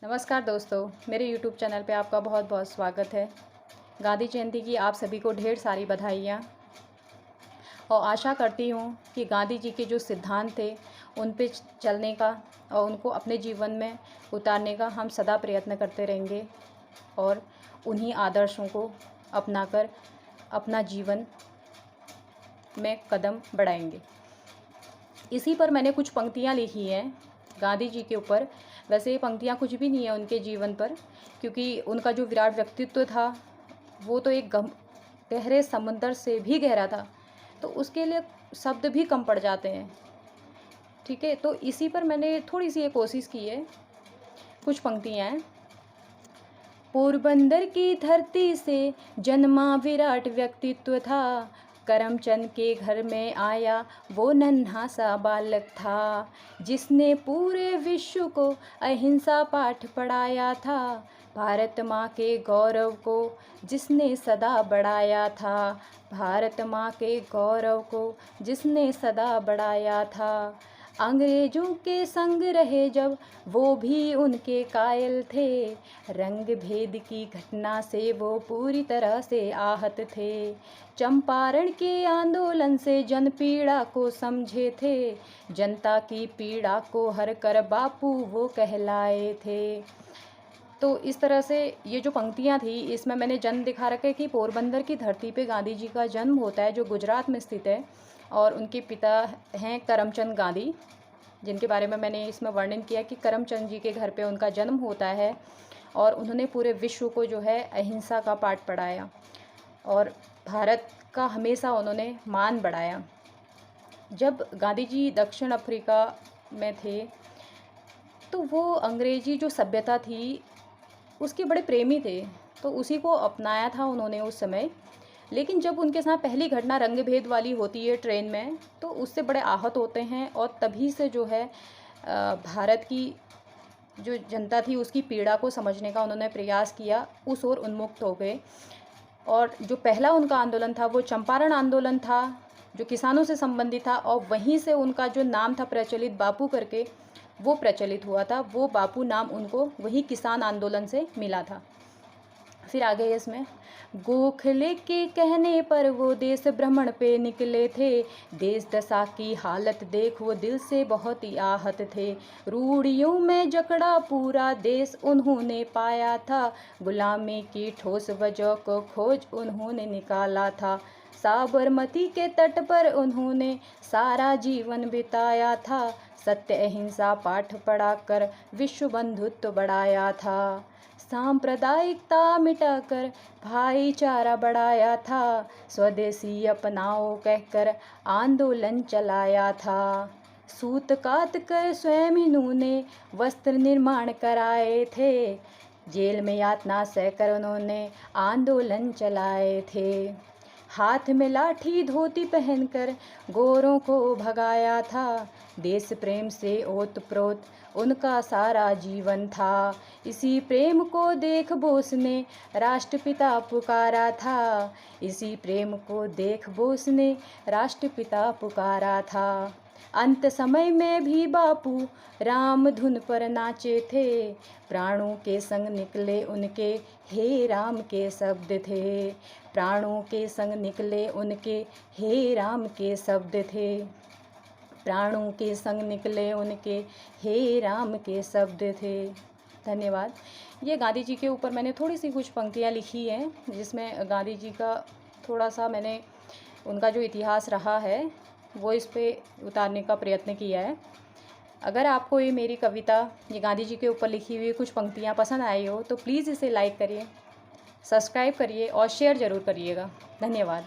नमस्कार दोस्तों, मेरे YouTube चैनल पे आपका बहुत बहुत स्वागत है। गांधी जयंती की आप सभी को ढेर सारी बधाइयाँ और आशा करती हूँ कि गांधी जी के जो सिद्धांत थे उन पे चलने का और उनको अपने जीवन में उतारने का हम सदा प्रयत्न करते रहेंगे और उन्हीं आदर्शों को अपनाकर अपना जीवन में कदम बढ़ाएंगे। इसी पर मैंने कुछ पंक्तियाँ लिखी हैं गांधी जी के ऊपर। वैसे ये पंक्तियाँ कुछ भी नहीं है उनके जीवन पर, क्योंकि उनका जो विराट व्यक्तित्व था वो तो एक गहरे समंदर से भी गहरा था, तो उसके लिए शब्द भी कम पड़ जाते हैं। ठीक है, तो इसी पर मैंने थोड़ी सी ये कोशिश की है। कुछ पंक्तियाँ हैं। पोरबंदर की धरती से जन्मा विराट व्यक्तित्व था, करमचंद के घर में आया वो नन्हा सा बालक था, जिसने पूरे विश्व को अहिंसा पाठ पढ़ाया था, भारत माँ के गौरव को जिसने सदा बढ़ाया था, भारत माँ के गौरव को जिसने सदा बढ़ाया था। अंग्रेजों के संग रहे जब वो भी उनके कायल थे, रंग भेद की घटना से वो पूरी तरह से आहत थे, चंपारण के आंदोलन से जन पीड़ा को समझे थे, जनता की पीड़ा को हर कर बापू वो कहलाए थे। तो इस तरह से ये जो पंक्तियाँ थी इसमें मैंने जन्म दिखा रखा है कि पोरबंदर की धरती पे गांधी जी का जन्म होता है, जो गुजरात में स्थित है, और उनके पिता हैं करमचंद गांधी, जिनके बारे में मैंने इसमें वर्णन किया कि करमचंद जी के घर पे उनका जन्म होता है और उन्होंने पूरे विश्व को जो है अहिंसा का पाठ पढ़ाया और भारत का हमेशा उन्होंने मान बढ़ाया। जब गांधी जी दक्षिण अफ्रीका में थे तो वो अंग्रेजी जो सभ्यता थी उसके बड़े प्रेमी थे, तो उसी को अपनाया था उन्होंने उस समय। लेकिन जब उनके साथ पहली घटना रंग भेद वाली होती है ट्रेन में, तो उससे बड़े आहत होते हैं और तभी से जो है भारत की जो जनता थी उसकी पीड़ा को समझने का उन्होंने प्रयास किया, उस ओर उन्मुक्त हो गए। और जो पहला उनका आंदोलन था वो चंपारण आंदोलन था, जो किसानों से संबंधित था, और वहीं से उनका जो नाम था प्रचलित बापू करके वो प्रचलित हुआ था। वो बापू नाम उनको वही किसान आंदोलन से मिला था। फिर आगे इसमें गोखले के कहने पर वो देश भ्रमण पे निकले थे, देश दशा की हालत देख वो दिल से बहुत ही आहत थे, रूढ़ियों में जकड़ा पूरा देश उन्होंने पाया था, गुलामी की ठोस वजह को खोज उन्होंने निकाला था, साबरमती के तट पर उन्होंने सारा जीवन बिताया था, सत्य अहिंसा पाठ पढ़ाकर विश्व बंधुत्व बढ़ाया था, सांप्रदायिकता मिटाकर भाईचारा बढ़ाया था, स्वदेशी अपनाओ कहकर आंदोलन चलाया था, सूत काट कर स्वयं इन्होंने वस्त्र निर्माण कराए थे, जेल में यातना सहकर उन्होंने आंदोलन चलाए थे, हाथ में लाठी धोती पहनकर गोरों को भगाया था, देश प्रेम से ओतप्रोत उनका सारा जीवन था, इसी प्रेम को देख बोस ने राष्ट्रपिता पुकारा था, इसी प्रेम को देख बोस ने राष्ट्रपिता पुकारा था, अंत समय में भी बापू राम धुन पर नाचे थे, प्राणों के संग निकले उनके हे राम के शब्द थे, प्राणों के संग निकले उनके हे राम के शब्द थे, प्राणों के संग निकले उनके हे राम के शब्द थे। धन्यवाद। ये गांधी जी के ऊपर मैंने थोड़ी सी कुछ पंक्तियाँ लिखी हैं, जिसमें गांधी जी का थोड़ा सा मैंने उनका जो इतिहास रहा है वो इस पे उतारने का प्रयत्न किया है। अगर आपको ये मेरी कविता, ये गांधी जी के ऊपर लिखी हुई कुछ पंक्तियाँ पसंद आई हो तो प्लीज़ इसे लाइक करिए, सब्सक्राइब करिए और शेयर ज़रूर करिएगा। धन्यवाद।